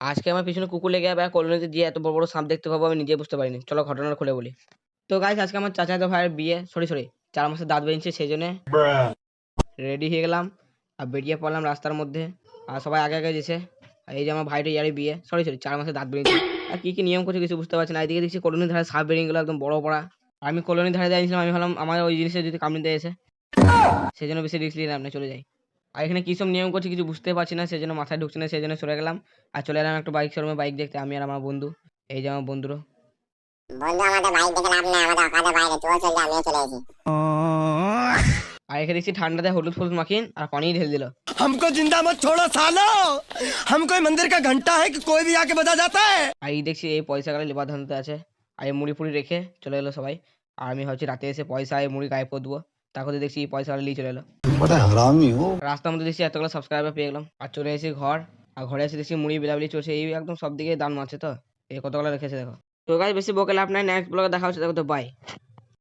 আজকে আমার পিছনে কুকুর লেগে যাবে আর কলোনিতে গিয়ে এত বড় বড় সাপ দেখতে পাবো আমি নিজে বুঝতে পারিনি। চলো ঘটনাটা খুলে বলি। তো গাইস আজকে আমার চাচাতো ভাইয়ের বিয়ে, সরি 4 মাসের দাঁত বেরিয়েছে, সেই জন্য রেডি হয়ে গেলাম আর বেরিয়ে পড়লাম রাস্তার মধ্যে। আর সবাই আগে আগে যেছে। আর এই যে আমার ভাইটা ইয়ারে বিয়ে, সরি 4 মাসের দাঁত বেরিয়েছে। আর কি কি নিয়ম করছে কিছু বুঝতে পারছি না। এদিকে দেখছি কলোনির ধারে সাপ বেরিয়ে গেলো একদম বড় পড়া। আর আমি কলোনির ধারে দাঁড়িয়েছিলাম, আমি ভাবলাম আমার ওই জিনিসটা যদি কামড়ে এসে, সেই জন্য বেশি রিস্ক নিলাম না, চলে যাই। আর এখানে কি সব নিয়ম করছে কিছু বুঝতে পারছি না, সেই জন্য মাথায় ঢুকছে না, সেই জন্য সরে গেলাম। আর চলে এলাম একটা বাইক শোরুমে বাইক দেখতে, আমি আর আমার বন্ধু। এই যে আমার বন্ধুরও বন্ধু আমাদের বাইক দেখে লাভ নাই, আমাদের অকাতে বাইরে তুই চল যা, আমিও চলে এসেছি। আর এখানে দেখছি ঠান্ডাতে হলুদ ফলুদ মাখিন আর পানি ঢেলে দিল। हमको जिंदा मत छोड़ो सालो। हम कोई मंदिर का घंटा है कि कोई भी आके बजा जाता है। আর এই দেখছি এই পয়সা গালে লেবার ধানতে আছে। আর এই মুড়ি ফুড়ি রেখে চলে এলো সবাই। আর আমি ভাবছি রাতে এসে পয়সা এই মুড়ি গায়েব করে দেবো। তারপরে দেখছি এই পয়সা গালে নিয়ে চলে এলো। बड़ा हरामी हो। রাস্তার মধ্যে দেখছি এতগুলো সাবস্ক্রাইবার পেয়ে গেলাম। আর চলে এসে ঘর। আর ঘরে এসে দেখছি মুড়ি বিলাবিলি চলছে, এই একদম সব দিকে দান মারছে। তো এই কতগুলো রেখেছে দেখো। তো গাইস বেশি বকে লাভ নাই, নেক্সট ব্লগে দেখা হচ্ছে, দেখো তো বাই।